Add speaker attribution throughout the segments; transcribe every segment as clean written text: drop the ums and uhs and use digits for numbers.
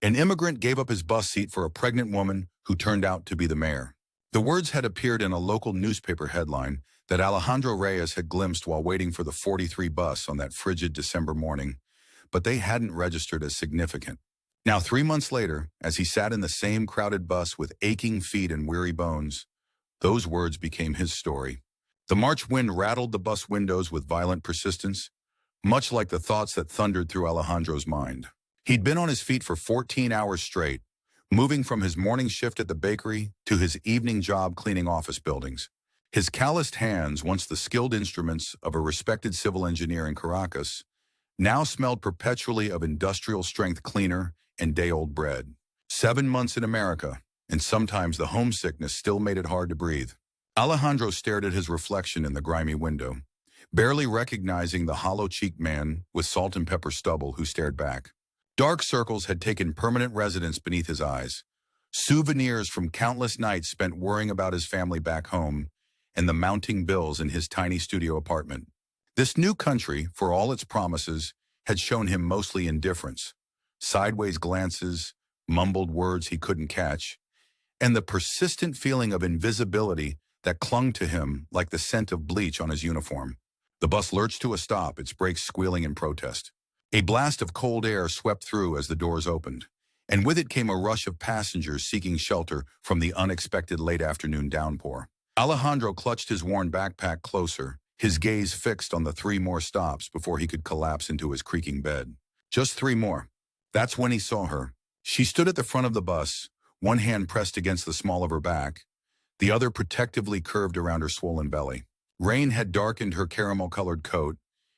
Speaker 1: An immigrant gave up his bus seat for a pregnant woman who turned out to be the mayor. The words had appeared in a local newspaper headline that Alejandro Reyes had glimpsed while waiting for the 43 bus on that frigid December morning, but they hadn't registered as significant. Now, 3 months later, as he sat in the same crowded bus with aching feet and weary bones, those words became his story. The March wind rattled the bus windows with violent persistence, much like the thoughts that thundered through Alejandro's mind. He'd been on his feet for 14 hours straight, moving from his morning shift at the bakery to his evening job cleaning office buildings. His calloused hands, once the skilled instruments of a respected civil engineer in Caracas, now smelled perpetually of industrial-strength cleaner and day-old bread. 7 months in America, and sometimes the homesickness still made it hard to breathe. Alejandro stared at his reflection in the grimy window, barely recognizing the hollow-cheeked man with salt and pepper stubble who stared back. Dark circles had taken permanent residence beneath his eyes, souvenirs from countless nights spent worrying about his family back home and the mounting bills in his tiny studio apartment. This new country, for all its promises, had shown him mostly indifference, sideways glances, mumbled words he couldn't catch, and the persistent feeling of invisibility that clung to him like the scent of bleach on his uniform. The bus lurched to a stop, its brakes squealing in protest. A blast of cold air swept through as the doors opened, and with it came a rush of passengers seeking shelter from the unexpected late afternoon downpour. Alejandro clutched his worn backpack closer, his gaze fixed on the 3 more stops before he could collapse into his creaking bed. Just 3 more. That's when he saw her. She stood at the front of the bus, one hand pressed against the small of her back, the other protectively curved around her swollen belly. Rain had darkened her caramel-colored coat,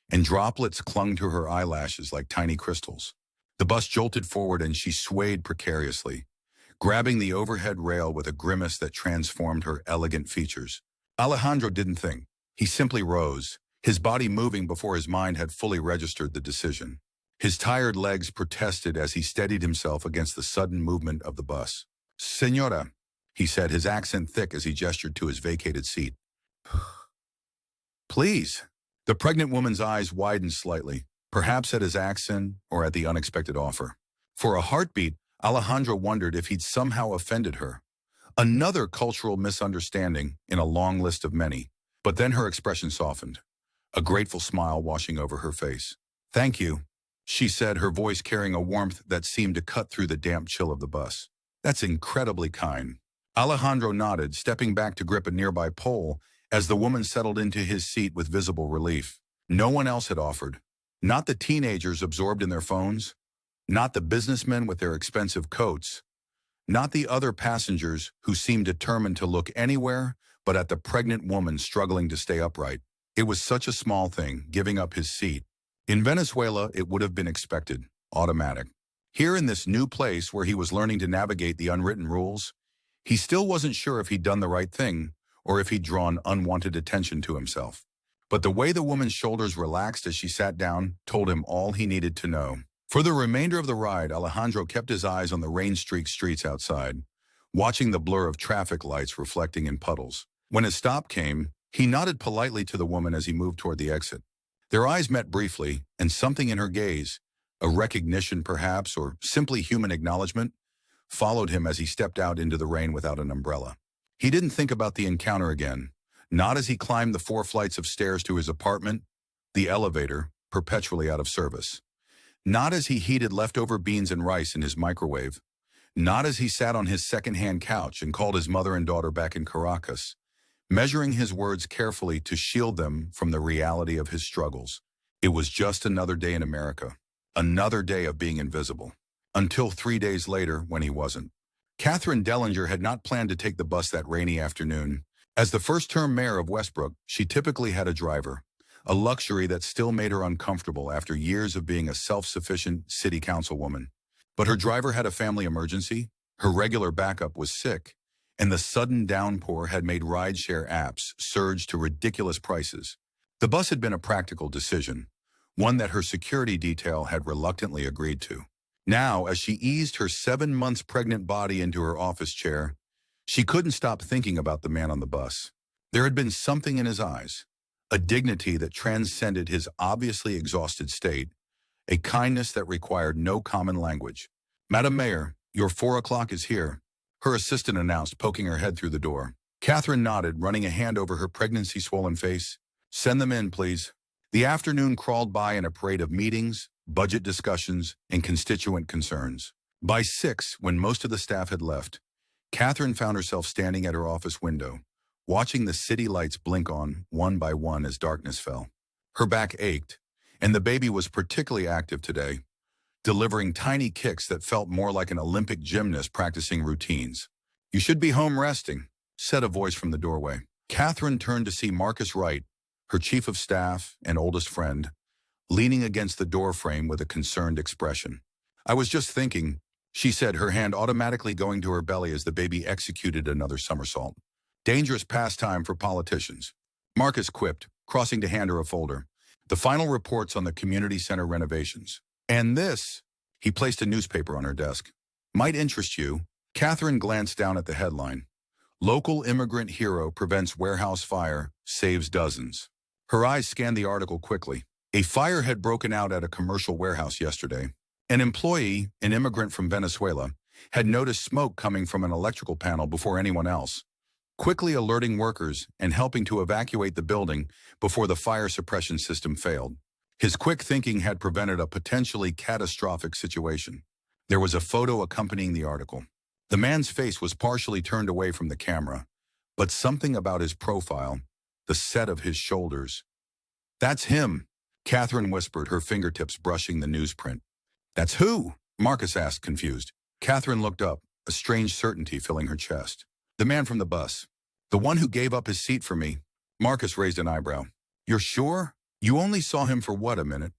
Speaker 1: and droplets clung to her eyelashes like tiny crystals. The bus jolted forward and she swayed precariously, grabbing the overhead rail with a grimace that transformed her elegant features. Alejandro didn't think. He simply rose, his body moving before his mind had fully registered the decision. His tired legs protested as he steadied himself against the sudden movement of the bus. "Señora," he said, his accent thick as he gestured to his vacated seat. "Please." The pregnant woman's eyes widened slightly, perhaps at his accent or at the unexpected offer. For a heartbeat, Alejandro wondered if he'd somehow offended her. Another cultural misunderstanding in a long list of many. But then her expression softened, a grateful smile washing over her face. "Thank you," she said, her voice carrying a warmth that seemed to cut through the damp chill of the bus. "That's incredibly kind." Alejandro nodded, stepping back to grip a nearby pole as the woman settled into his seat with visible relief. No one else had offered. Not the teenagers absorbed in their phones, not the businessmen with their expensive coats, not the other passengers who seemed determined to look anywhere but at the pregnant woman struggling to stay upright. It was such a small thing, giving up his seat. In Venezuela, it would have been expected, automatic. Here in this new place where he was learning to navigate the unwritten rules, he still wasn't sure if he'd done the right thing or if he'd drawn unwanted attention to himself. But the way the woman's shoulders relaxed as she sat down told him all he needed to know. For the remainder of the ride, Alejandro kept his eyes on the rain-streaked streets outside, watching the blur of traffic lights reflecting in puddles. When his stop came, he nodded politely to the woman as he moved toward the exit. Their eyes met briefly, and something in her gaze, a recognition perhaps, or simply human acknowledgement, followed him as he stepped out into the rain without an umbrella. He didn't think about the encounter again, not as he climbed the 4 flights of stairs to his apartment, the elevator, perpetually out of service. Not as he heated leftover beans and rice in his microwave. Not as he sat on his second-hand couch and called his mother and daughter back in Caracas, measuring his words carefully to shield them from the reality of his struggles. It was just another day in America, another day of being invisible. Until 3 days later, when he wasn't. Catherine Dellinger had not planned to take the bus that rainy afternoon. As the first-term mayor of Westbrook, she typically had a driver, a luxury that still made her uncomfortable after years of being a self-sufficient city councilwoman. But her driver had a family emergency, her regular backup was sick, and the sudden downpour had made rideshare apps surge to ridiculous prices. The bus had been a practical decision, one that her security detail had reluctantly agreed to. Now, as she eased her 7 months pregnant body into her office chair, she couldn't stop thinking about the man on the bus. There had been something in his eyes, a dignity that transcended his obviously exhausted state, a kindness that required no common language. Madam Mayor, your 4 o'clock is here, her assistant announced, poking her head through the door. Catherine nodded, running a hand over her pregnancy-swollen face. Send them in, please. The afternoon crawled by in a parade of meetings, budget discussions, and constituent concerns. By 6, when most of the staff had left, Catherine found herself standing at her office window, watching the city lights blink on one by one as darkness fell. Her back ached, and the baby was particularly active today, delivering tiny kicks that felt more like an Olympic gymnast practicing routines. You should be home resting, said a voice from the doorway. Catherine turned to see Marcus Wright, her chief of staff and oldest friend, leaning against the doorframe with a concerned expression. I was just thinking, she said, her hand automatically going to her belly as the baby executed another somersault. Dangerous pastime for politicians. Marcus quipped, crossing to hand her a folder. The final reports on the community center renovations. And this, he placed a newspaper on her desk, might interest you. Catherine glanced down at the headline. Local immigrant hero prevents warehouse fire, saves dozens. Her eyes scanned the article quickly. A fire had broken out at a commercial warehouse yesterday. An employee, an immigrant from Venezuela, had noticed smoke coming from an electrical panel before anyone else, quickly alerting workers and helping to evacuate the building before the fire suppression system failed. His quick thinking had prevented a potentially catastrophic situation. There was a photo accompanying the article. The man's face was partially turned away from the camera, but something about his profile, the set of his shoulders. That's him, Catherine whispered, her fingertips brushing the newsprint. That's who? Marcus asked, confused. Catherine looked up, a strange certainty filling her chest. The man from the bus. The one who gave up his seat for me. Marcus raised an eyebrow. You're sure? You only saw him for what, a minute?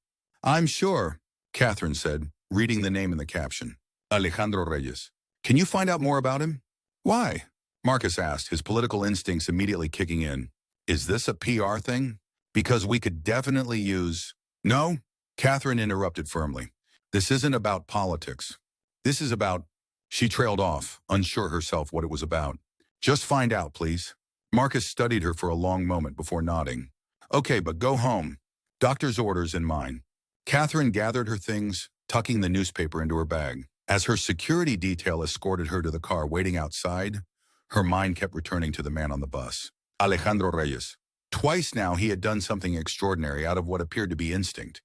Speaker 1: I'm sure, Catherine said, reading the name in the caption. Alejandro Reyes. Can you find out more about him? Why? Marcus asked, his political instincts immediately kicking in. Is this a PR thing? Because we could definitely use... No, Catherine interrupted firmly. This isn't about politics. This is about... She trailed off, unsure herself what it was about. Just find out, please. Marcus studied her for a long moment before nodding. Okay, but go home. Doctor's orders in mine. Catherine gathered her things, tucking the newspaper into her bag. As her security detail escorted her to the car waiting outside, her mind kept returning to the man on the bus. Alejandro Reyes. Twice now he had done something extraordinary out of what appeared to be instinct,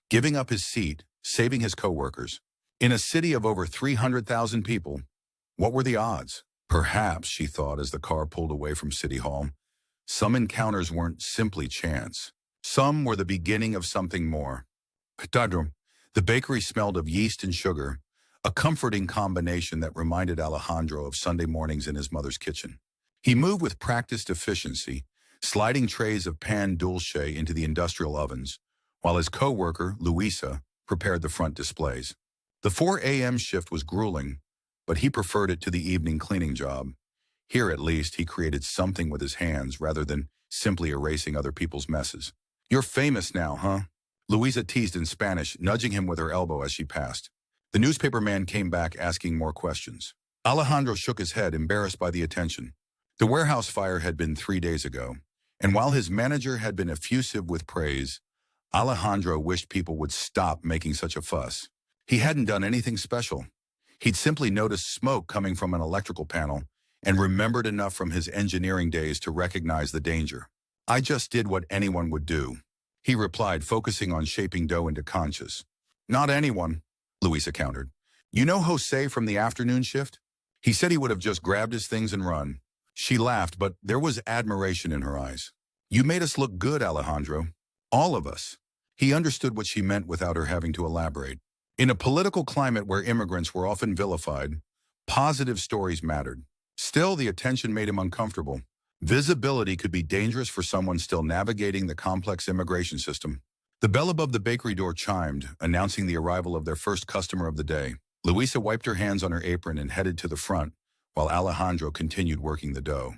Speaker 1: giving up his seat, saving his co-workers. In a city of over 300,000 people, what were the odds? Perhaps, she thought as the car pulled away from City Hall, some encounters weren't simply chance. Some were the beginning of something more. Pedadrum. The bakery smelled of yeast and sugar, a comforting combination that reminded Alejandro of Sunday mornings in his mother's kitchen. He moved with practiced efficiency, sliding trays of pan dulce into the industrial ovens, while his co-worker, Luisa, prepared the front displays. The 4 a.m. shift was grueling, but he preferred it to the evening cleaning job. Here, at least, he created something with his hands rather than simply erasing other people's messes. You're famous now, huh? Luisa teased in Spanish, nudging him with her elbow as she passed. The newspaper man came back asking more questions. Alejandro shook his head, embarrassed by the attention. The warehouse fire had been 3 days ago, and while his manager had been effusive with praise, Alejandro wished people would stop making such a fuss. He hadn't done anything special. He'd simply noticed smoke coming from an electrical panel and remembered enough from his engineering days to recognize the danger. I just did what anyone would do, he replied, focusing on shaping dough into conchas. Not anyone, Luisa countered. You know Jose from the afternoon shift? He said he would have just grabbed his things and run. She laughed, but there was admiration in her eyes. You made us look good, Alejandro. All of us. He understood what she meant without her having to elaborate. In a political climate where immigrants were often vilified, positive stories mattered. Still, the attention made him uncomfortable. Visibility could be dangerous for someone still navigating the complex immigration system. The bell above the bakery door chimed, announcing the arrival of their first customer of the day. Luisa wiped her hands on her apron and headed to the front, while Alejandro continued working the dough,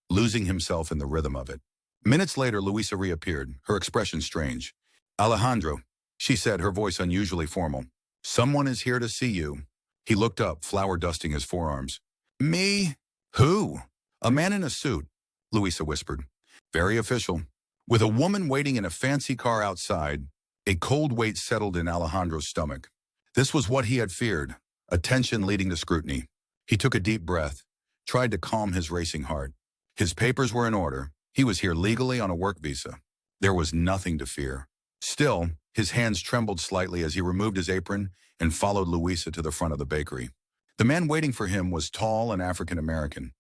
Speaker 1: losing himself in the rhythm of it. Minutes later, Luisa reappeared, her expression strange. Alejandro, she said, her voice unusually formal. Someone is here to see you. He looked up, flour dusting his forearms. Me? Who? A man in a suit, Luisa whispered. Very official. With a woman waiting in a fancy car outside, a cold weight settled in Alejandro's stomach. This was what he had feared, attention leading to scrutiny. He took a deep breath, tried to calm his racing heart. His papers were in order. He was here legally on a work visa. There was nothing to fear. Still, his hands trembled slightly as he removed his apron and followed Louisa to the front of the bakery. The man waiting for him was tall and African-American,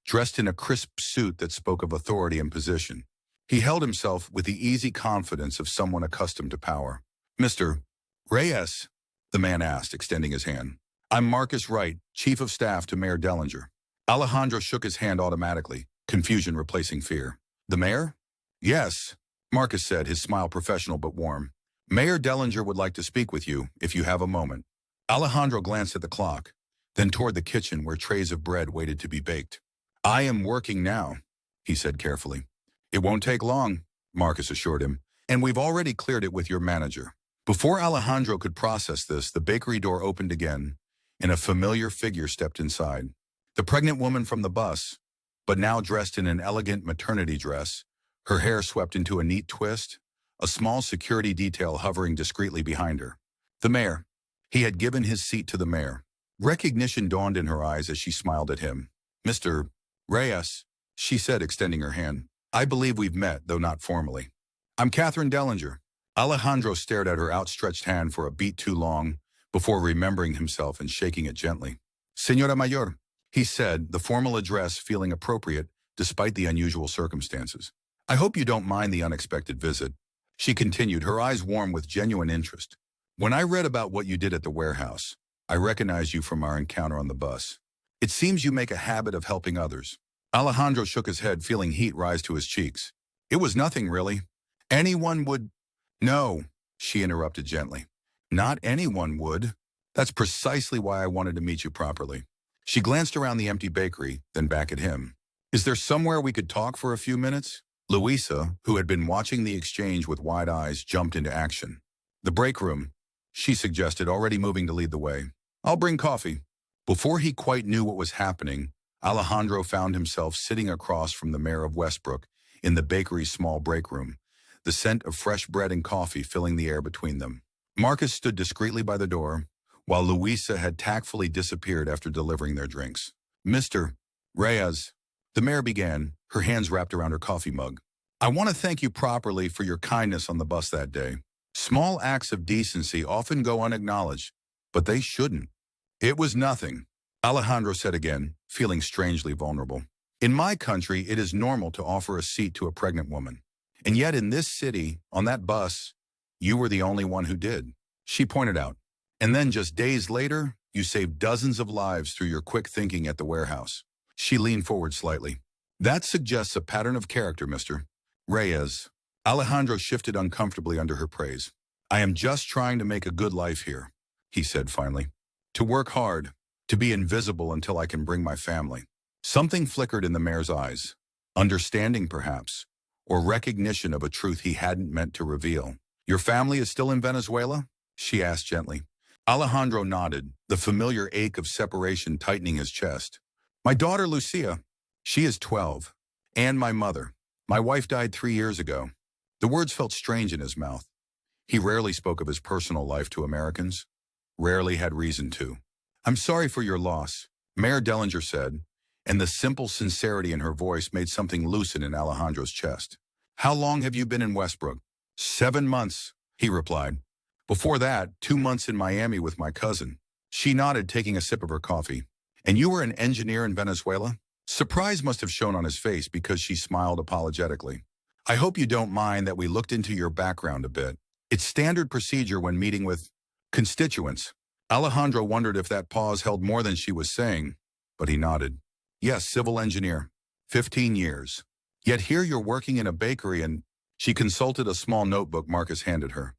Speaker 1: dressed in a crisp suit that spoke of authority and position. He held himself with the easy confidence of someone accustomed to power. "Mr. Reyes?" the man asked, extending his hand. "I'm Marcus Wright, Chief of Staff to Mayor Dellinger." Alejandro shook his hand automatically, confusion replacing fear. "The mayor?" "Yes," Marcus said, his smile professional but warm. "Mayor Dellinger would like to speak with you, if you have a moment." Alejandro glanced at the clock, then toward the kitchen where trays of bread waited to be baked. "I am working now," he said carefully. "It won't take long," Marcus assured him, "and we've already cleared it with your manager." Before Alejandro could process this, the bakery door opened again, and a familiar figure stepped inside. The pregnant woman from the bus, but now dressed in an elegant maternity dress, her hair swept into a neat twist, a small security detail hovering discreetly behind her. The mayor. He had given his seat to the mayor. Recognition dawned in her eyes as she smiled at him. "Mr. Reyes," she said, extending her hand. "I believe we've met, though not formally." "I'm Catherine Dellinger." Alejandro stared at her outstretched hand for a beat too long before remembering himself and shaking it gently. "Señora Mayor," he said, the formal address feeling appropriate despite the unusual circumstances. "I hope you don't mind the unexpected visit," she continued, her eyes warm with genuine interest. "When I read about what you did at the warehouse, I recognized you from our encounter on the bus. It seems you make a habit of helping others." Alejandro shook his head, feeling heat rise to his cheeks. "It was nothing, really. Anyone would—" "No," she interrupted gently. "Not anyone would. That's precisely why I wanted to meet you properly." She glanced around the empty bakery, then back at him. "Is there somewhere we could talk for a few minutes?" Louisa, who had been watching the exchange with wide eyes, jumped into action. "The break room," she suggested, already moving to lead the way. "I'll bring coffee." Before he quite knew what was happening, Alejandro found himself sitting across from the mayor of Westbrook in the bakery's small break room, the scent of fresh bread and coffee filling the air between them. Marcus stood discreetly by the door, while Louisa had tactfully disappeared after delivering their drinks. "Mr. Reyes," the mayor began, her hands wrapped around her coffee mug. "I want to thank you properly for your kindness on the bus that day. Small acts of decency often go unacknowledged, but they shouldn't." "It was nothing," Alejandro said again, feeling strangely vulnerable. "In my country, it is normal to offer a seat to a pregnant woman. And yet in this city, on that bus, you were the only one who did," she pointed out. "And then just days later, you saved dozens of lives through your quick thinking at the warehouse." She leaned forward slightly. "That suggests a pattern of character, Mr. Reyes." Alejandro shifted uncomfortably under her praise. "I am just trying to make a good life here," he said finally. "To work hard, to be invisible until I can bring my family." Something flickered in the mayor's eyes. Understanding, perhaps, or recognition of a truth he hadn't meant to reveal. "Your family is still in Venezuela?" she asked gently. Alejandro nodded, the familiar ache of separation tightening his chest. "My daughter, Lucia. She is 12. And my mother. My wife died 3 years ago." The words felt strange in his mouth. He rarely spoke of his personal life to Americans. Rarely had reason to. "I'm sorry for your loss," Mayor Dellinger said, and the simple sincerity in her voice made something loosen in Alejandro's chest. "How long have you been in Westbrook?" 7 months, he replied. "Before that, 2 months in Miami with my cousin." She nodded, taking a sip of her coffee. "And you were an engineer in Venezuela?" Surprise must have shown on his face because she smiled apologetically. "I hope you don't mind that we looked into your background a bit. It's standard procedure when meeting with constituents." Alejandro wondered if that pause held more than she was saying, but he nodded. "Yes, civil engineer. 15 years. Yet here you're working in a bakery," and she consulted a small notebook Marcus handed her.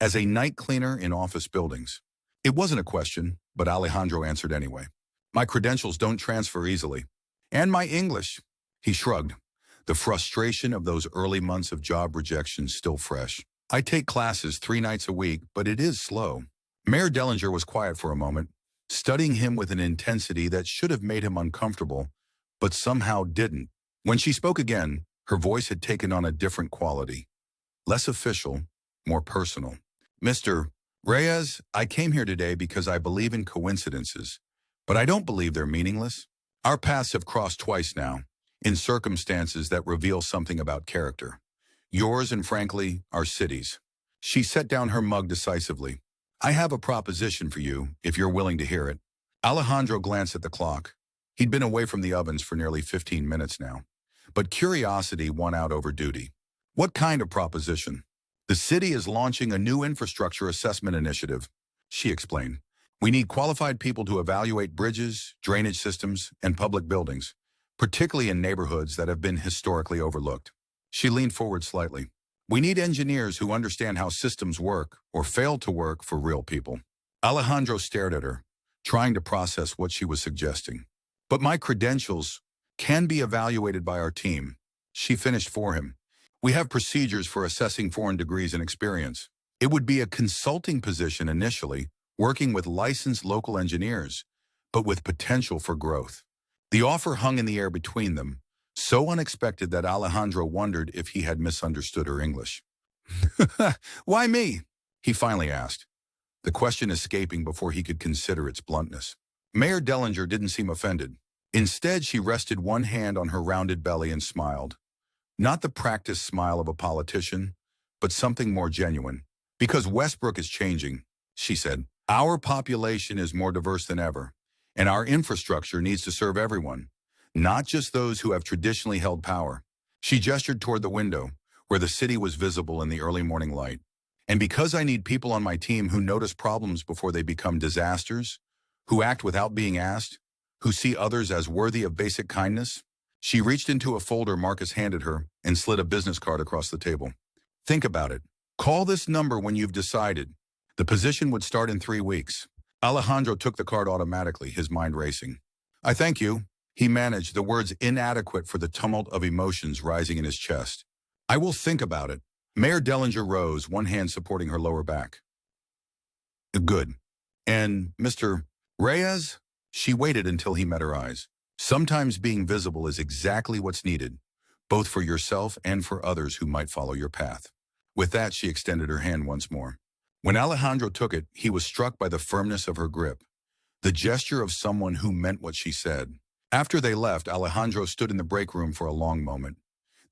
Speaker 1: "As a night cleaner in office buildings." It wasn't a question, but Alejandro answered anyway. "My credentials don't transfer easily. And my English." He shrugged, the frustration of those early months of job rejection still fresh. "I take classes 3 nights a week, but it is slow." Mayor Dellinger was quiet for a moment, studying him with an intensity that should have made him uncomfortable, but somehow didn't. When she spoke again, her voice had taken on a different quality. Less official, more personal. "Mr. Reyes, I came here today because I believe in coincidences, but I don't believe they're meaningless. Our paths have crossed twice now, in circumstances that reveal something about character. Yours and, frankly, our cities. She set down her mug decisively. I have a proposition for you, if you're willing to hear it. Alejandro glanced at the clock. He'd been away from the ovens for nearly 15 minutes now. But curiosity won out over duty. What kind of proposition? The city is launching a new infrastructure assessment initiative, she explained. We need qualified people to evaluate bridges, drainage systems, and public buildings, particularly in neighborhoods that have been historically overlooked. She leaned forward slightly. We need engineers who understand how systems work or fail to work for real people. Alejandro stared at her, trying to process what she was suggesting. But my credentials can be evaluated by our team, she finished for him. We have procedures for assessing foreign degrees and experience. It would be a consulting position initially, working with licensed local engineers, but with potential for growth. The offer hung in the air between them, so unexpected that Alejandro wondered if he had misunderstood her English. Why me? He finally asked, the question escaping before he could consider its bluntness. Mayor Dellinger didn't seem offended. Instead, she rested one hand on her rounded belly and smiled. Not the practiced smile of a politician, but something more genuine. Because Westbrook is changing, she said. Our population is more diverse than ever, and our infrastructure needs to serve everyone, not just those who have traditionally held power. She gestured toward the window, where the city was visible in the early morning light. And because I need people on my team who notice problems before they become disasters, who act without being asked, who see others as worthy of basic kindness, she reached into a folder Marcus handed her and slid a business card across the table. Think about it. Call this number when you've decided. The position would start in 3 weeks. Alejandro took the card automatically, his mind racing. I thank you. He managed, the words inadequate for the tumult of emotions rising in his chest. I will think about it. Mayor Dellinger rose, one hand supporting her lower back. Good. And Mr. Reyes? She waited until he met her eyes. Sometimes being visible is exactly what's needed, both for yourself and for others who might follow your path. With that, she extended her hand once more. When Alejandro took it, he was struck by the firmness of her grip, the gesture of someone who meant what she said. After they left, Alejandro stood in the break room for a long moment,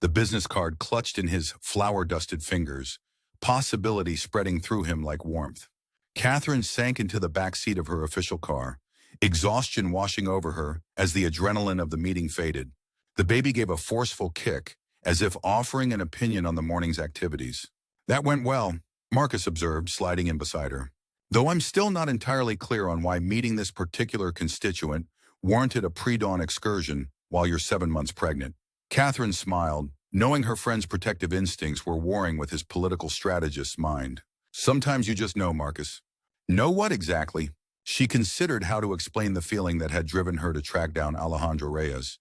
Speaker 1: the business card clutched in his flour-dusted fingers, possibility spreading through him like warmth. Catherine sank into the back seat of her official car, exhaustion washing over her as the adrenaline of the meeting faded. The baby gave a forceful kick, as if offering an opinion on the morning's activities. That went well, Marcus observed, sliding in beside her. Though I'm still not entirely clear on why meeting this particular constituent warranted a pre-dawn excursion while you're 7 months pregnant. Catherine smiled, knowing her friend's protective instincts were warring with his political strategist's mind. Sometimes you just know, Marcus. Know what exactly? She considered how to explain the feeling that had driven her to track down Alejandro Reyes.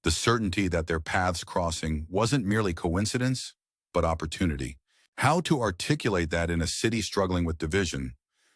Speaker 1: The certainty that their paths crossing wasn't merely coincidence, but opportunity. How to articulate that in a city struggling with division?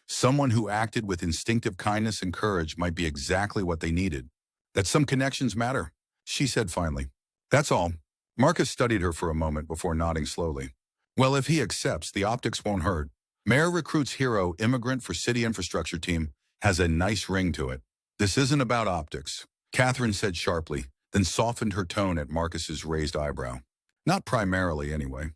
Speaker 1: Someone who acted with instinctive kindness and courage might be exactly what they needed. That some connections matter, she said finally. That's all. Marcus studied her for a moment before nodding slowly. Well, if he accepts, the optics won't hurt. Mayor recruits hero immigrant for city infrastructure team has a nice ring to it. This isn't about optics, Catherine said sharply, then softened her tone at Marcus's raised eyebrow. Not primarily, anyway.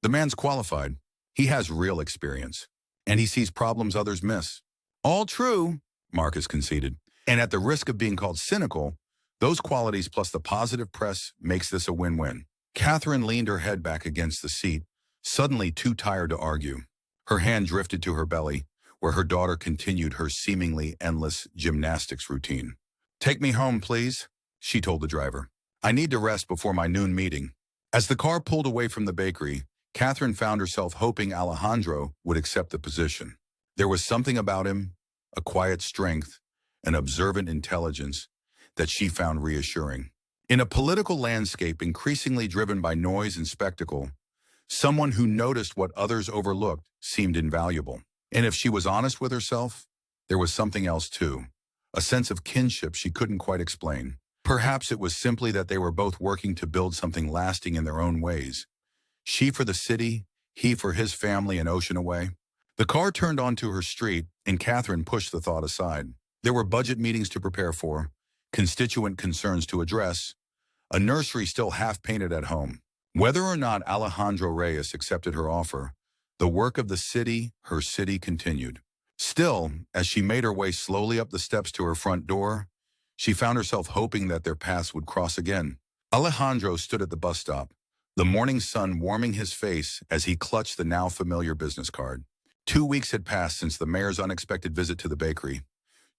Speaker 1: The man's qualified. He has real experience. And he sees problems others miss. All true, Marcus conceded. And at the risk of being called cynical, those qualities plus the positive press makes this a win-win. Catherine leaned her head back against the seat, suddenly too tired to argue. Her hand drifted to her belly, where her daughter continued her seemingly endless gymnastics routine. Take me home, please, she told the driver. I need to rest before my noon meeting. As the car pulled away from the bakery, Catherine found herself hoping Alejandro would accept the position. There was something about him, a quiet strength, an observant intelligence, that she found reassuring. In a political landscape increasingly driven by noise and spectacle, someone who noticed what others overlooked seemed invaluable. And if she was honest with herself, there was something else too, a sense of kinship she couldn't quite explain. Perhaps it was simply that they were both working to build something lasting in their own ways. She for the city, he for his family an ocean away. The car turned onto her street, and Catherine pushed the thought aside. There were budget meetings to prepare for, constituent concerns to address, a nursery still half-painted at home. Whether or not Alejandro Reyes accepted her offer, the work of the city, her city, continued. Still, as she made her way slowly up the steps to her front door, she found herself hoping that their paths would cross again. Alejandro stood at the bus stop, the morning sun warming his face as he clutched the now familiar business card. 2 weeks had passed since the mayor's unexpected visit to the bakery.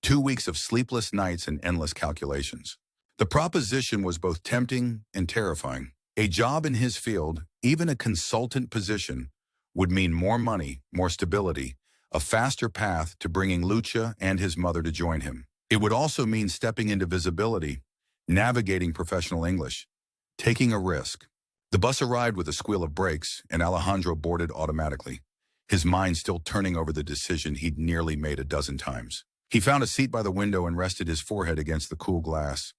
Speaker 1: 2 weeks of sleepless nights and endless calculations. The proposition was both tempting and terrifying. A job in his field, even a consultant position, would mean more money, more stability, a faster path to bringing Lucia and his mother to join him. It would also mean stepping into visibility, navigating professional English, taking a risk. The bus arrived with a squeal of brakes, and Alejandro boarded automatically, his mind still turning over the decision he'd nearly made a dozen times. He found a seat by the window and rested his forehead against the cool glass,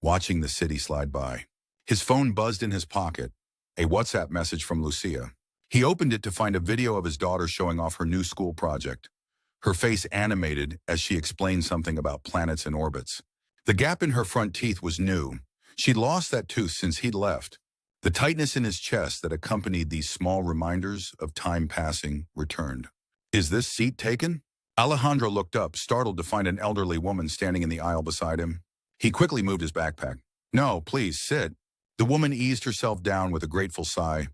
Speaker 1: watching the city slide by. His phone buzzed in his pocket, a WhatsApp message from Lucia. He opened it to find a video of his daughter showing off her new school project, her face animated as she explained something about planets and orbits. The gap in her front teeth was new. She'd lost that tooth since he'd left. The tightness in his chest that accompanied these small reminders of time passing returned. "Is this seat taken?" Alejandro looked up, startled to find an elderly woman standing in the aisle beside him. He quickly moved his backpack. "No, please, sit." The woman eased herself down with a grateful sigh,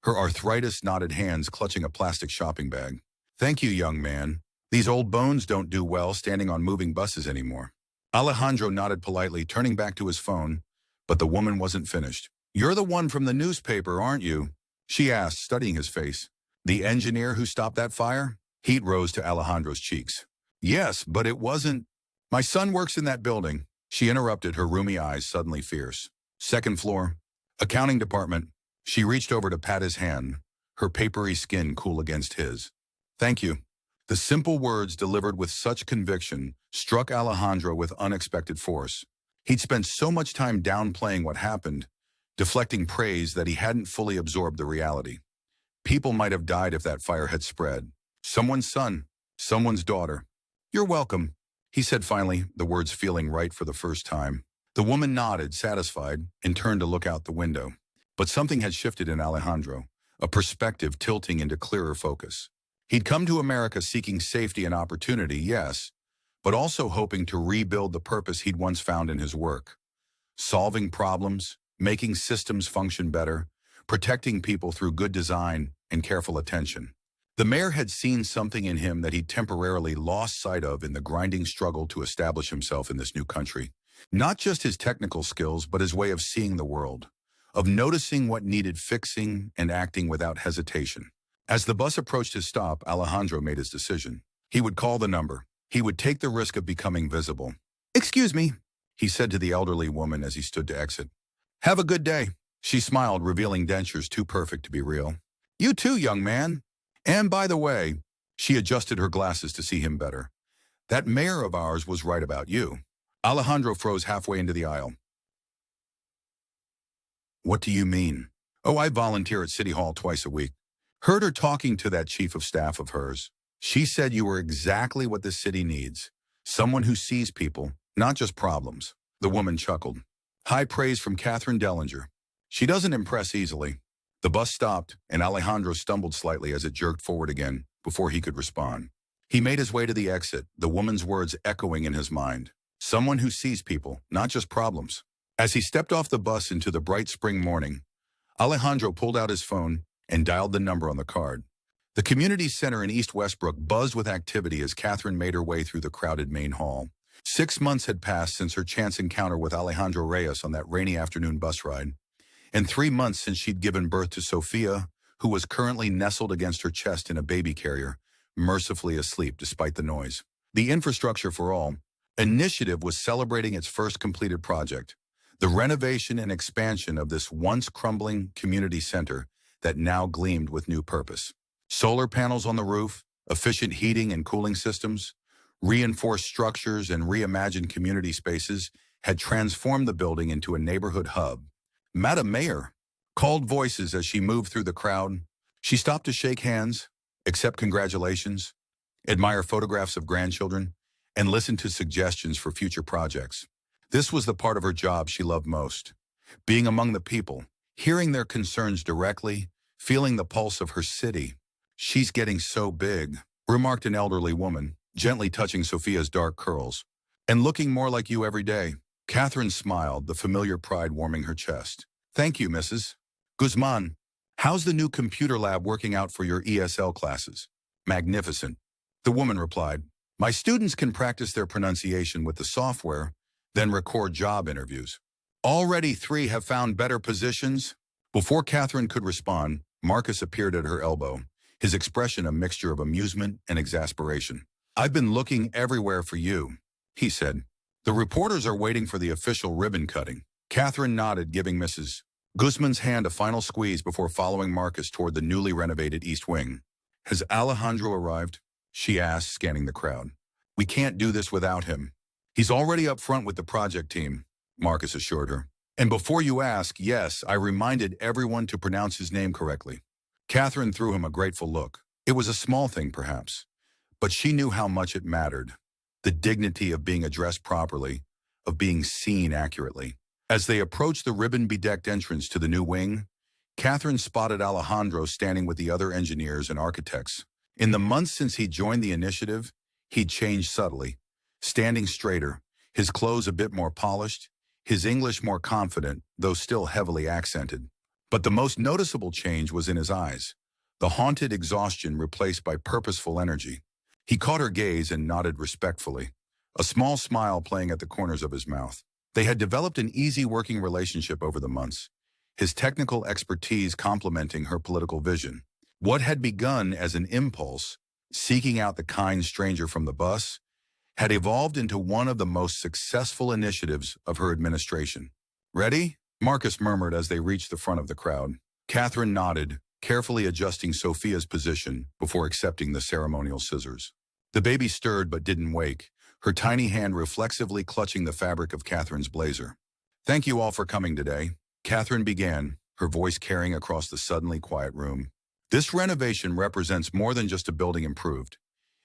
Speaker 1: her arthritis-knotted hands clutching a plastic shopping bag. "Thank you, young man. These old bones don't do well standing on moving buses anymore." Alejandro nodded politely, turning back to his phone, but the woman wasn't finished. "You're the one from the newspaper, aren't you?" she asked, studying his face. "The engineer who stopped that fire?" Heat rose to Alejandro's cheeks. "Yes, but it wasn't. My son works in that building," she interrupted, her roomy eyes suddenly fierce. "Second floor. Accounting department." She reached over to pat his hand, her papery skin cool against his. "Thank you." The simple words delivered with such conviction struck Alejandro with unexpected force. He'd spent so much time downplaying what happened, deflecting praise, that he hadn't fully absorbed the reality. People might have died if that fire had spread. Someone's son, someone's daughter. "You're welcome," he said finally, the words feeling right for the first time. The woman nodded, satisfied, and turned to look out the window. But something had shifted in Alejandro, a perspective tilting into clearer focus. He'd come to America seeking safety and opportunity, yes, but also hoping to rebuild the purpose he'd once found in his work. Solving problems, making systems function better, protecting people through good design and careful attention. The mayor had seen something in him that he'd temporarily lost sight of in the grinding struggle to establish himself in this new country. Not just his technical skills, but his way of seeing the world, of noticing what needed fixing and acting without hesitation. As the bus approached his stop, Alejandro made his decision. He would call the number. He would take the risk of becoming visible. "Excuse me," he said to the elderly woman as he stood to exit. "Have a good day." She smiled, revealing dentures too perfect to be real. "You too, young man. And by the way," she adjusted her glasses to see him better, "that mayor of ours was right about you." Alejandro froze halfway into the aisle. "What do you mean?" "Oh, I volunteer at City Hall twice a week. Heard her talking to that chief of staff of hers. She said you were exactly what the city needs. Someone who sees people, not just problems." The woman chuckled. High praise from Catherine Dellinger. She doesn't impress easily. The bus stopped, and Alejandro stumbled slightly as it jerked forward again before he could respond. He made his way to the exit, the woman's words echoing in his mind. Someone who sees people, not just problems. As he stepped off the bus into the bright spring morning, Alejandro pulled out his phone and dialed the number on the card. The community center in East Westbrook buzzed with activity as Catherine made her way through the crowded main hall. 6 months had passed since her chance encounter with Alejandro Reyes on that rainy afternoon bus ride, and 3 months since she'd given birth to Sophia, who was currently nestled against her chest in a baby carrier, mercifully asleep despite the noise. The Infrastructure for All initiative was celebrating its first completed project, the renovation and expansion of this once crumbling community center that now gleamed with new purpose. Solar panels on the roof, efficient heating and cooling systems, reinforced structures, and reimagined community spaces had transformed the building into a neighborhood hub. "Madam Mayor," called voices as she moved through the crowd. She stopped to shake hands, accept congratulations, admire photographs of grandchildren, and listen to suggestions for future projects. This was the part of her job she loved most. Being among the people, hearing their concerns directly, feeling the pulse of her city. "She's getting so big," remarked an elderly woman, gently touching Sophia's dark curls. "And looking more like you every day." Catherine smiled, the familiar pride warming her chest. "Thank you, Mrs. Guzman. How's the new computer lab working out for your ESL classes?" "Magnificent," the woman replied. "My students can practice their pronunciation with the software, then record job interviews. Already 3 have found better positions." Before Catherine could respond, Marcus appeared at her elbow, his expression a mixture of amusement and exasperation. "I've been looking everywhere for you," he said. "The reporters are waiting for the official ribbon cutting." Catherine nodded, giving Mrs. Guzman's hand a final squeeze before following Marcus toward the newly renovated East Wing. "Has Alejandro arrived?" she asked, scanning the crowd. "We can't do this without him." "He's already up front with the project team," Marcus assured her. "And before you ask, yes, I reminded everyone to pronounce his name correctly." Catherine threw him a grateful look. It was a small thing, perhaps, but she knew how much it mattered. The dignity of being addressed properly, of being seen accurately. As they approached the ribbon-bedecked entrance to the new wing, Catherine spotted Alejandro standing with the other engineers and architects. In the months since he joined the initiative, he'd changed subtly, standing straighter, his clothes a bit more polished, his English more confident, though still heavily accented. But the most noticeable change was in his eyes, the haunted exhaustion replaced by purposeful energy. He caught her gaze and nodded respectfully, a small smile playing at the corners of his mouth. They had developed an easy working relationship over the months, his technical expertise complementing her political vision. What had begun as an impulse, seeking out the kind stranger from the bus, had evolved into one of the most successful initiatives of her administration. "Ready?" Marcus murmured as they reached the front of the crowd. Catherine nodded, carefully adjusting Sophia's position before accepting the ceremonial scissors. The baby stirred but didn't wake, her tiny hand reflexively clutching the fabric of Catherine's blazer. "Thank you all for coming today," Catherine began, her voice carrying across the suddenly quiet room. "This renovation represents more than just a building improved.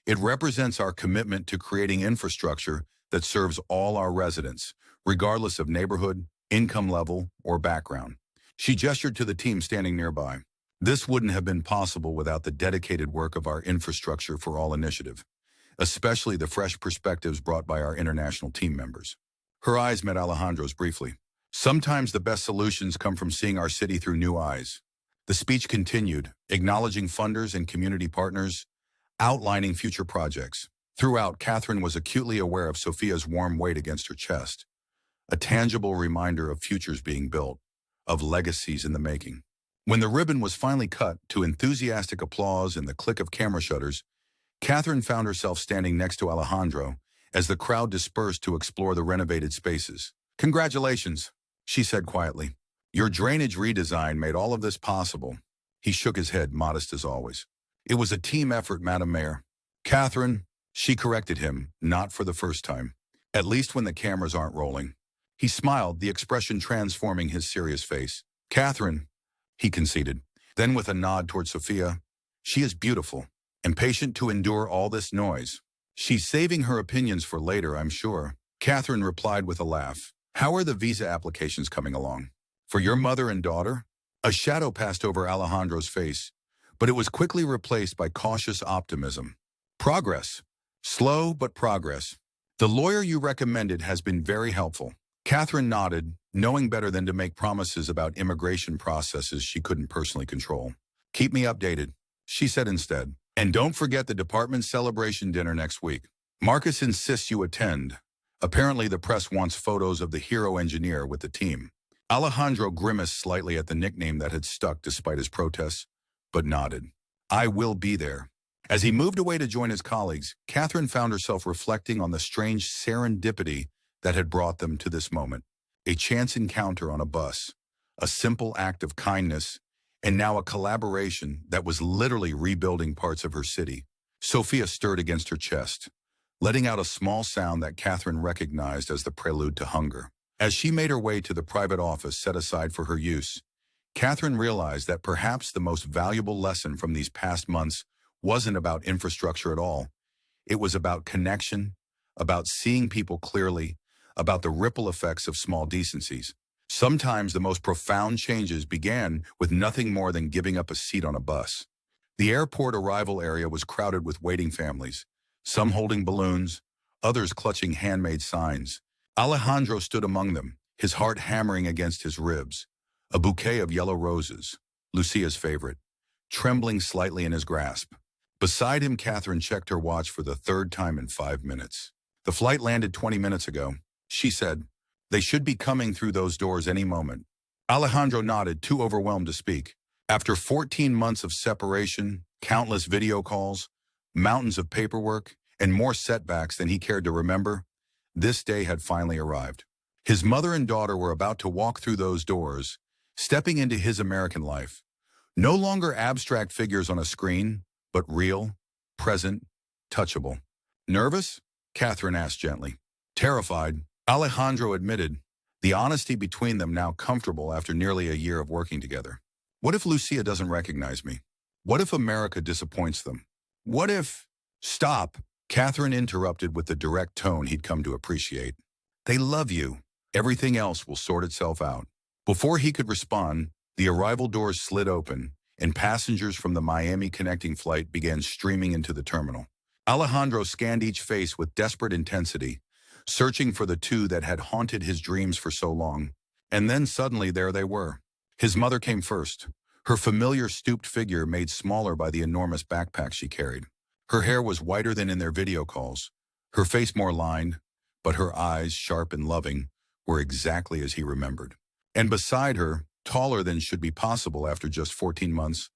Speaker 1: It represents our commitment to creating infrastructure that serves all our residents, regardless of neighborhood, income level, or background." She gestured to the team standing nearby. "This wouldn't have been possible without the dedicated work of our Infrastructure for All initiative, especially the fresh perspectives brought by our international team members." Her eyes met Alejandro's briefly. "Sometimes the best solutions come from seeing our city through new eyes." The speech continued, acknowledging funders and community partners, outlining future projects. Throughout, Catherine was acutely aware of Sophia's warm weight against her chest, a tangible reminder of futures being built, of legacies in the making. When the ribbon was finally cut, to enthusiastic applause and the click of camera shutters, Catherine found herself standing next to Alejandro as the crowd dispersed to explore the renovated spaces. "Congratulations," she said quietly. "Your drainage redesign made all of this possible." He shook his head, modest as always. "It was a team effort, Madam Mayor." "Catherine," she corrected him, not for the first time. "At least when the cameras aren't rolling." He smiled, the expression transforming his serious face. "Catherine," he conceded. Then with a nod toward Sophia, "She is beautiful and patient to endure all this noise. She's saving her opinions for later, I'm sure." Catherine replied with a laugh. "How are the visa applications coming along? For your mother and daughter?" A shadow passed over Alejandro's face, but it was quickly replaced by cautious optimism. "Progress. Slow, but progress. The lawyer you recommended has been very helpful." Catherine nodded, knowing better than to make promises about immigration processes she couldn't personally control. "Keep me updated," she said instead. "And don't forget the department's celebration dinner next week. Marcus insists you attend. Apparently the press wants photos of the hero engineer with the team." Alejandro grimaced slightly at the nickname that had stuck despite his protests, but nodded. "I will be there." As he moved away to join his colleagues, Catherine found herself reflecting on the strange serendipity that had brought them to this moment. A chance encounter on a bus, a simple act of kindness, and now a collaboration that was literally rebuilding parts of her city. Sophia stirred against her chest, letting out a small sound that Catherine recognized as the prelude to hunger. As she made her way to the private office set aside for her use, Catherine realized that perhaps the most valuable lesson from these past months wasn't about infrastructure at all. It was about connection, about seeing people clearly, about the ripple effects of small decencies. Sometimes the most profound changes began with nothing more than giving up a seat on a bus. The airport arrival area was crowded with waiting families, some holding balloons, others clutching handmade signs. Alejandro stood among them, his heart hammering against his ribs. A bouquet of yellow roses, Lucia's favorite, trembling slightly in his grasp. Beside him, Catherine checked her watch for the third time in 5 minutes. The flight landed 20 minutes ago, she said. They should be coming through those doors any moment. Alejandro nodded, too overwhelmed to speak. After 14 months of separation, countless video calls, mountains of paperwork, and more setbacks than he cared to remember, this day had finally arrived. His mother and daughter were about to walk through those doors, stepping into his American life. No longer abstract figures on a screen, but real, present, touchable. Nervous? Catherine asked gently. Terrified, Alejandro admitted, the honesty between them now comfortable after nearly a year of working together. What if Lucia doesn't recognize me? What if America disappoints them? What if... Stop, Catherine interrupted with the direct tone he'd come to appreciate. They love you. Everything else will sort itself out. Before he could respond, the arrival doors slid open, and passengers from the Miami connecting flight began streaming into the terminal. Alejandro scanned each face with desperate intensity, searching for the two that had haunted his dreams for so long. And then suddenly there they were. His mother came first, her familiar stooped figure made smaller by the enormous backpack she carried. Her hair was whiter than in their video calls, her face more lined, but her eyes, sharp and loving, were exactly as he remembered. And beside her, taller than should be possible after just 14 months,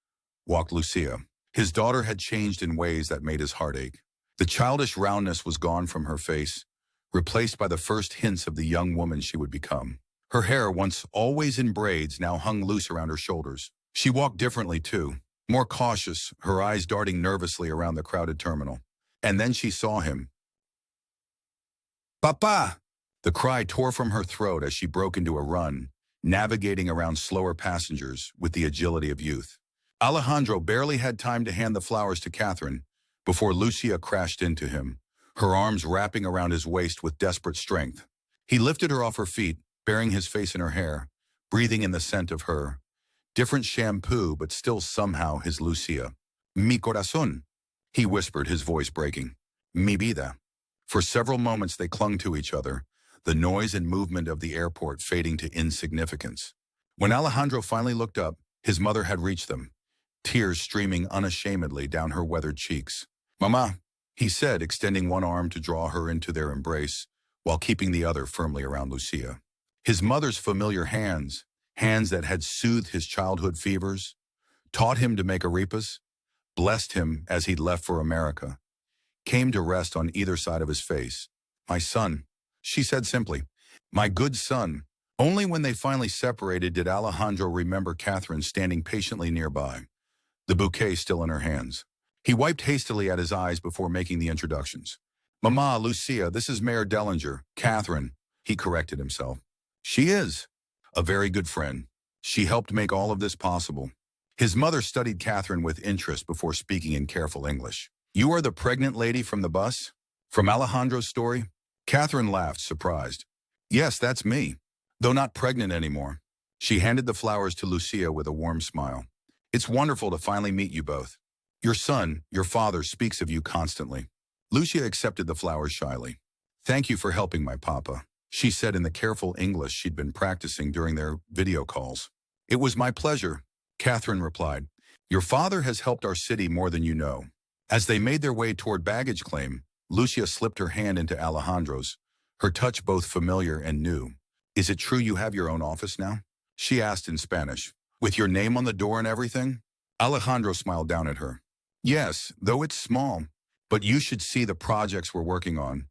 Speaker 1: walked Lucia. His daughter had changed in ways that made his heart ache. The childish roundness was gone from her face, replaced by the first hints of the young woman she would become. Her hair, once always in braids, now hung loose around her shoulders. She walked differently, too, more cautious, her eyes darting nervously around the crowded terminal. And then she saw him. Papa! The cry tore from her throat as she broke into a run, navigating around slower passengers with the agility of youth. Alejandro barely had time to hand the flowers to Catherine before Lucia crashed into him, her arms wrapping around his waist with desperate strength. He lifted her off her feet, burying his face in her hair, breathing in the scent of her. Different shampoo, but still somehow his Lucia. Mi corazón, he whispered, his voice breaking. Mi vida. For several moments they clung to each other, the noise and movement of the airport fading to insignificance. When Alejandro finally looked up, his mother had reached them, tears streaming unashamedly down her weathered cheeks. Mama, he said, extending one arm to draw her into their embrace, while keeping the other firmly around Lucia. His mother's familiar hands, hands that had soothed his childhood fevers, taught him to make arepas, blessed him as he'd left for America, came to rest on either side of his face. My son, she said simply, my good son. Only when they finally separated did Alejandro remember Catherine standing patiently nearby, the bouquet still in her hands. He wiped hastily at his eyes before making the introductions. Mama, Lucia, this is Mayor Dellinger. Catherine, he corrected himself. She is a very good friend. She helped make all of this possible. His mother studied Catherine with interest before speaking in careful English. You are the pregnant lady from the bus? From Alejandro's story? Catherine laughed, surprised. Yes, that's me, though not pregnant anymore. She handed the flowers to Lucia with a warm smile. It's wonderful to finally meet you both. Your son, your father, speaks of you constantly. Lucia accepted the flowers shyly. Thank you for helping my papa, she said in the careful English she'd been practicing during their video calls. It was my pleasure, Catherine replied. Your father has helped our city more than you know. As they made their way toward baggage claim, Lucia slipped her hand into Alejandro's, her touch both familiar and new. Is it true you have your own office now? She asked in Spanish. With your name on the door and everything? Alejandro smiled down at her. Yes, though it's small. But you should see the projects we're working on.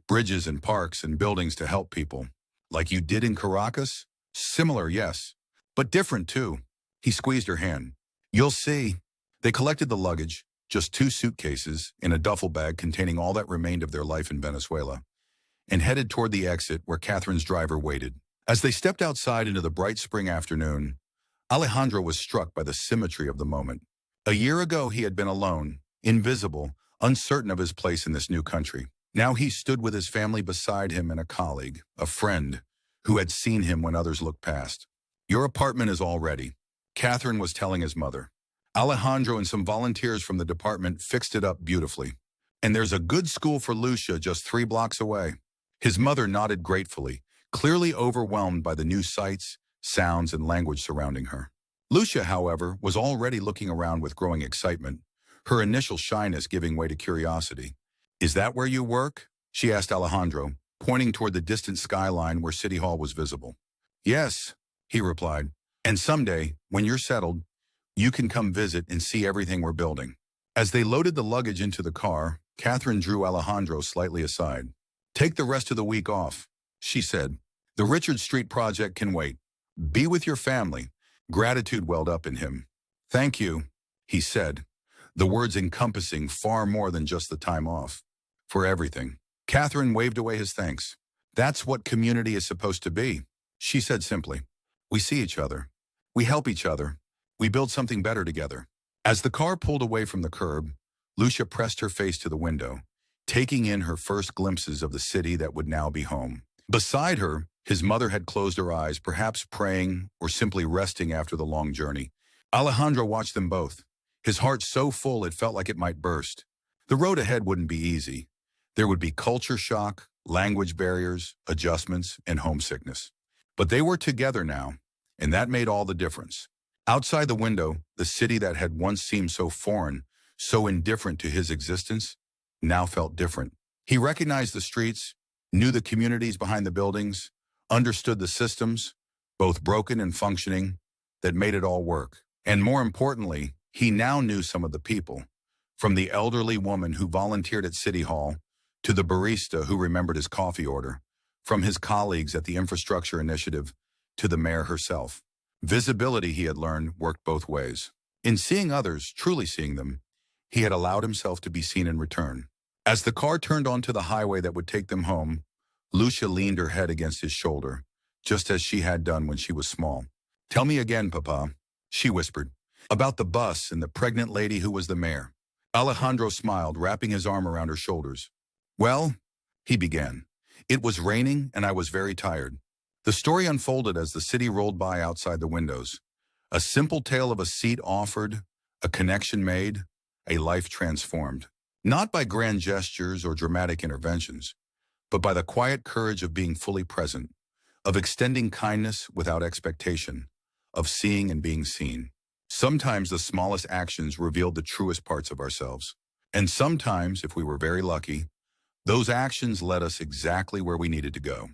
Speaker 1: Bridges and parks and buildings to help people. Like you did in Caracas? Similar, yes. But different, too. He squeezed her hand. You'll see. They collected the luggage, just 2 suitcases, in a duffel bag containing all that remained of their life in Venezuela, and headed toward the exit where Catherine's driver waited. As they stepped outside into the bright spring afternoon, Alejandro was struck by the symmetry of the moment. A year ago he had been alone, invisible, uncertain of his place in this new country. Now he stood with his family beside him and a colleague, a friend, who had seen him when others looked past. "Your apartment is all ready," Catherine was telling his mother. "Alejandro and some volunteers from the department fixed it up beautifully. And there's a good school for Lucia just 3 blocks away." His mother nodded gratefully, clearly overwhelmed by the new sights, sounds, and language surrounding her. Lucia, however, was already looking around with growing excitement, her initial shyness giving way to curiosity. "Is that where you work?" she asked Alejandro, pointing toward the distant skyline where City Hall was visible. "Yes," he replied, "and someday, when you're settled, you can come visit and see everything we're building." As they loaded the luggage into the car, Catherine drew Alejandro slightly aside. "Take the rest of the week off," she said. "The Richard Street project can wait. Be with your family." Gratitude welled up in him. "Thank you," he said, the words encompassing far more than just the time off. "For everything." Catherine waved away his thanks. "That's what community is supposed to be," she said simply. "We see each other. We help each other. We build something better together." As the car pulled away from the curb, Lucia pressed her face to the window, taking in her first glimpses of the city that would now be home. Beside her, his mother had closed her eyes, perhaps praying or simply resting after the long journey. Alejandro watched them both, his heart so full it felt like it might burst. The road ahead wouldn't be easy. There would be culture shock, language barriers, adjustments, and homesickness. But they were together now, and that made all the difference. Outside the window, the city that had once seemed so foreign, so indifferent to his existence, now felt different. He recognized the streets, knew the communities behind the buildings, understood the systems, both broken and functioning, that made it all work. And more importantly, he now knew some of the people, from the elderly woman who volunteered at City Hall to the barista who remembered his coffee order, from his colleagues at the Infrastructure Initiative to the mayor herself. Visibility, he had learned, worked both ways. In seeing others, truly seeing them, he had allowed himself to be seen in return. As the car turned onto the highway that would take them home, Lucia leaned her head against his shoulder, just as she had done when she was small. "Tell me again, Papa," she whispered, "about the bus and the pregnant lady who was the mayor." Alejandro smiled, wrapping his arm around her shoulders. "Well," he began, "it was raining and I was very tired." The story unfolded as the city rolled by outside the windows. A simple tale of a seat offered, a connection made, a life transformed. Not by grand gestures or dramatic interventions, but by the quiet courage of being fully present, of extending kindness without expectation, of seeing and being seen. Sometimes the smallest actions revealed the truest parts of ourselves. And sometimes, if we were very lucky, those actions led us exactly where we needed to go.